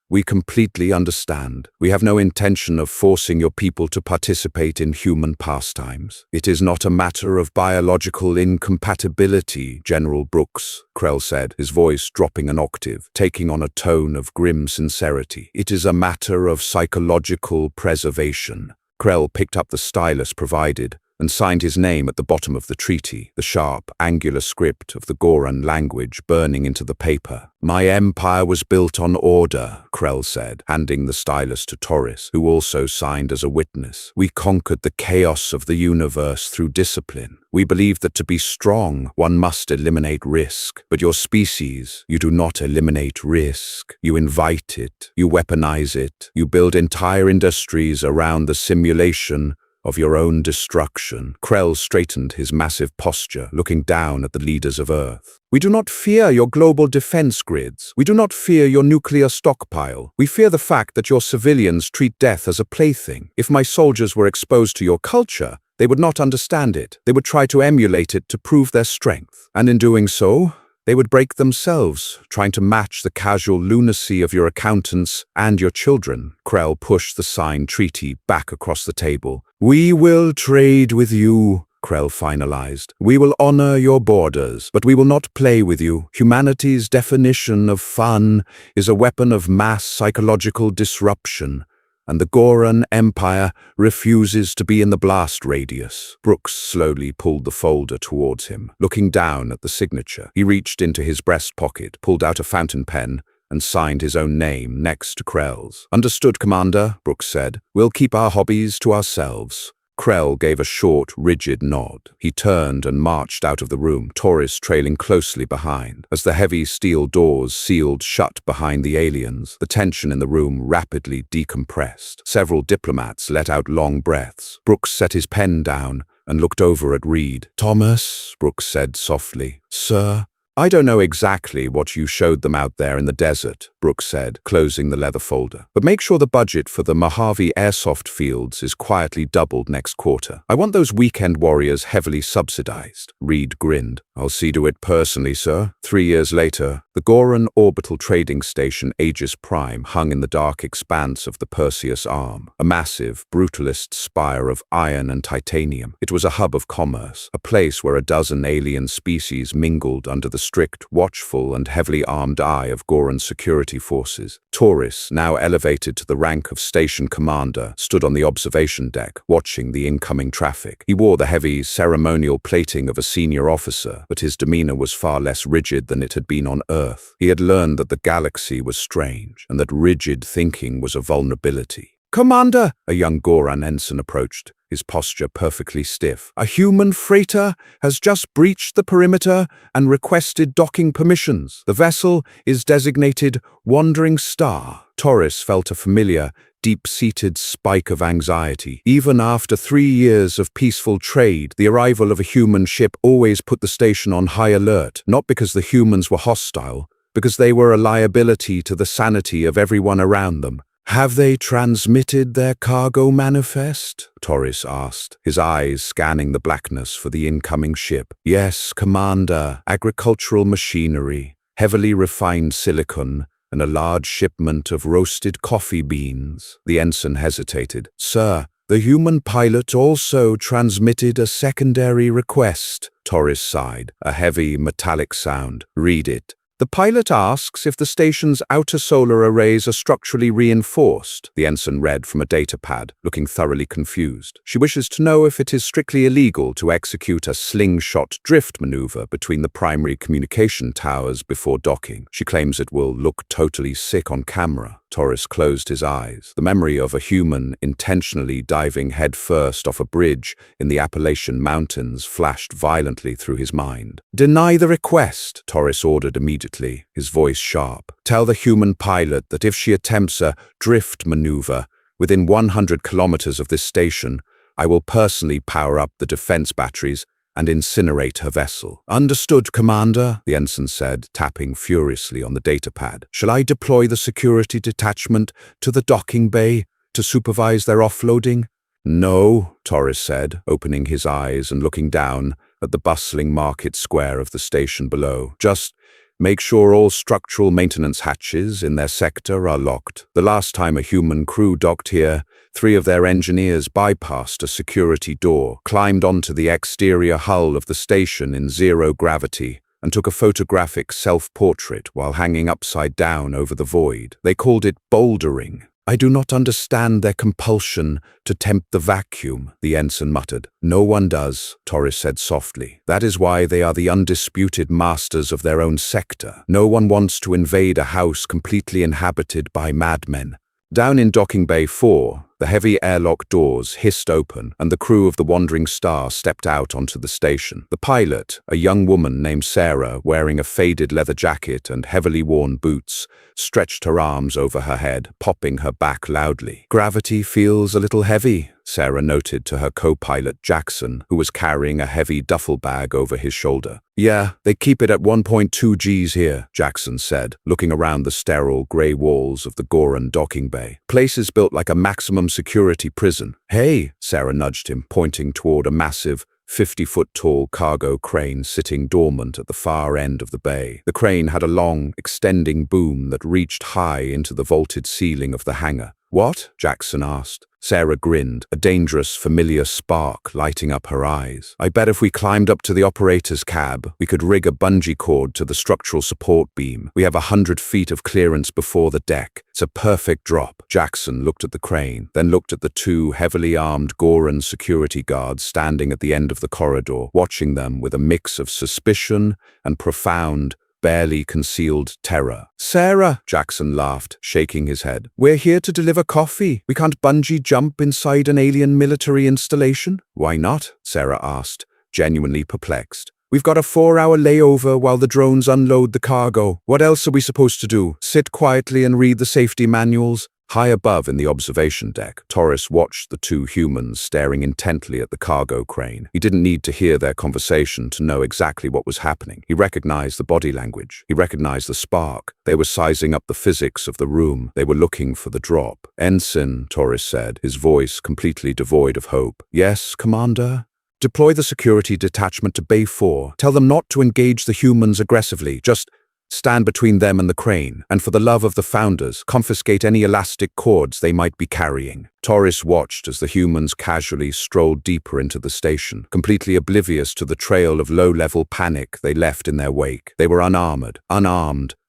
we completely understand. We have no intention of forcing your people to participate in human pastimes." "It is not a matter of biological incompatibility, General Brooks," Krell said, his voice dropping an octave, taking on a tone of grim sincerity. "It is a matter of psychological preservation." Krell picked up the stylus provided and signed his name at the bottom of the treaty, the sharp, angular script of the Goran language burning into the paper. "My empire was built on order," Krell said, handing the stylus to Torres, who also signed as a witness. "We conquered the chaos of the universe through discipline. We believe that to be strong, one must eliminate risk. But your species, you do not eliminate risk. You invite it, you weaponize it, you build entire industries around the simulation of your own destruction. Krell straightened his massive posture, looking down at the leaders of Earth. We do not fear your global defense grids. We do not fear your nuclear stockpile. We fear the fact that your civilians treat death as a plaything. If my soldiers were exposed to your culture, they would not understand it. They would try to emulate it to prove their strength. And in doing so, they would break themselves, trying to match the casual lunacy of your accountants and your children. Krell pushed the signed treaty back across the table. We will trade with you, Krell finalized. We will honor your borders, but we will not play with you. Humanity's definition of fun is a weapon of mass psychological disruption, and the Goran Empire refuses to be in the blast radius. Brooks slowly pulled the folder towards him, looking down at the signature. He reached into his breast pocket, pulled out a fountain pen, and signed his own name next to Krell's. Understood, Commander, Brooks said. We'll keep our hobbies to ourselves. Krell gave a short, rigid nod. He turned and marched out of the room, Taurus trailing closely behind. As the heavy steel doors sealed shut behind the aliens, the tension in the room rapidly decompressed. Several diplomats let out long breaths. Brooks set his pen down and looked over at Reed. Thomas, Brooks said softly. Sir? I don't know exactly what you showed them out there in the desert, Brooks said, closing the leather folder. But make sure the budget for the Mojave airsoft fields is quietly doubled next quarter. I want those weekend warriors heavily subsidized. Reed grinned. I'll see to it personally, sir. 3 years later, the Goran Orbital Trading Station Aegis Prime hung in the dark expanse of the Perseus Arm, a massive, brutalist spire of iron and titanium. It was a hub of commerce, a place where a dozen alien species mingled under the strict, watchful, and heavily armed eye of Goran security forces. Taurus, now elevated to the rank of station commander, stood on the observation deck, watching the incoming traffic. He wore the heavy, ceremonial plating of a senior officer, but his demeanor was far less rigid than it had been on Earth. He had learned that the galaxy was strange, and that rigid thinking was a vulnerability. Commander, a young Goran ensign approached, his posture perfectly stiff. A human freighter has just breached the perimeter and requested docking permissions. The vessel is designated Wandering Star. Taurus felt a familiar, deep-seated spike of anxiety. Even after 3 years of peaceful trade, the arrival of a human ship always put the station on high alert, not because the humans were hostile, because they were a liability to the sanity of everyone around them. Have they transmitted their cargo manifest? Taurus asked, his eyes scanning the blackness for the incoming ship. Yes, Commander. Agricultural machinery, heavily refined silicon, and a large shipment of roasted coffee beans. The ensign hesitated. Sir, the human pilot also transmitted a secondary request. Taurus sighed, a heavy, metallic sound. Read it. The pilot asks if the station's outer solar arrays are structurally reinforced. The ensign read from a data pad, looking thoroughly confused. She wishes to know if it is strictly illegal to execute a slingshot drift maneuver between the primary communication towers before docking. She claims it will look totally sick on camera. Taurus closed his eyes. The memory of a human intentionally diving headfirst off a bridge in the Appalachian Mountains flashed violently through his mind. Deny the request, Taurus ordered immediately, his voice sharp. Tell the human pilot that if she attempts a drift maneuver within 100 kilometers of this station, I will personally power up the defense batteries and incinerate her vessel. Understood, Commander, the ensign said, tapping furiously on the datapad. Shall I deploy the security detachment to the docking bay to supervise their offloading? No, Taurus said, opening his eyes and looking down at the bustling market square of the station below. Just make sure all structural maintenance hatches in their sector are locked. The last time a human crew docked here, 3 of their engineers bypassed a security door, climbed onto the exterior hull of the station in zero gravity, and took a photographic self-portrait while hanging upside down over the void. They called it bouldering. I do not understand their compulsion to tempt the vacuum, the ensign muttered. No one does, Taurus said softly. That is why they are the undisputed masters of their own sector. No one wants to invade a house completely inhabited by madmen. Down in Docking Bay 4, the heavy airlock doors hissed open, and the crew of the Wandering Star stepped out onto the station. The pilot, a young woman named Sarah, wearing a faded leather jacket and heavily worn boots, stretched her arms over her head, popping her back loudly. Gravity feels a little heavy, Sarah noted to her co-pilot Jackson, who was carrying a heavy duffel bag over his shoulder. Yeah, they keep it at 1.2 Gs here, Jackson said, looking around the sterile grey walls of the Goran docking bay. Place is built like a maximum security prison. Hey, Sarah nudged him, pointing toward a massive, 50-foot-tall cargo crane sitting dormant at the far end of the bay. The crane had a long, extending boom that reached high into the vaulted ceiling of the hangar. What? Jackson asked. Sarah grinned, a dangerous, familiar spark lighting up her eyes. I bet if we climbed up to the operator's cab, we could rig a bungee cord to the structural support beam. We have 100 feet of clearance before the deck. It's a perfect drop. Jackson looked at the crane, then looked at the two heavily armed Goran security guards standing at the end of the corridor, watching them with a mix of suspicion and profound, barely concealed terror. Sarah, Jackson laughed, shaking his head. We're here to deliver coffee. We can't bungee jump inside an alien military installation. Why not? Sarah asked, genuinely perplexed. We've got a 4-hour layover while the drones unload the cargo. What else are we supposed to do? Sit quietly and read the safety manuals? High above in the observation deck, Torres watched the two humans staring intently at the cargo crane. He didn't need to hear their conversation to know exactly what was happening. He recognized the body language. He recognized the spark. They were sizing up the physics of the room. They were looking for the drop. Ensign, Torres said, his voice completely devoid of hope. Yes, Commander? Deploy the security detachment to Bay 4. Tell them not to engage the humans aggressively. Just stand between them and the crane, and for the love of the founders, confiscate any elastic cords they might be carrying. Torres watched as the humans casually strolled deeper into the station, completely oblivious to the trail of low-level panic they left in their wake. They were unarmed,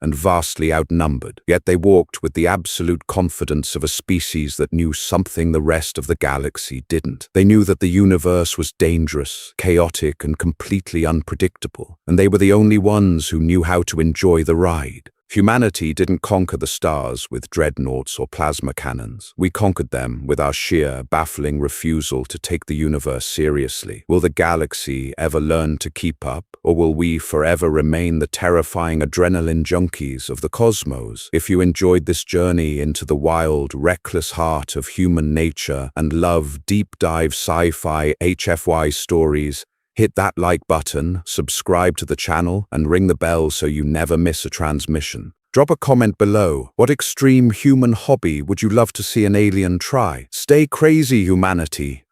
and vastly outnumbered, yet they walked with the absolute confidence of a species that knew something the rest of the galaxy didn't. They knew that the universe was dangerous, chaotic, and completely unpredictable, and they were the only ones who knew how to enjoy the ride. Humanity didn't conquer the stars with dreadnoughts or plasma cannons. We conquered them with our sheer, baffling refusal to take the universe seriously. Will the galaxy ever learn to keep up, or will we forever remain the terrifying adrenaline junkies of the cosmos? If you enjoyed this journey into the wild, reckless heart of human nature and love deep-dive sci-fi HFY stories, hit that like button, subscribe to the channel, and ring the bell so you never miss a transmission. Drop a comment below. What extreme human hobby would you love to see an alien try? Stay crazy, humanity.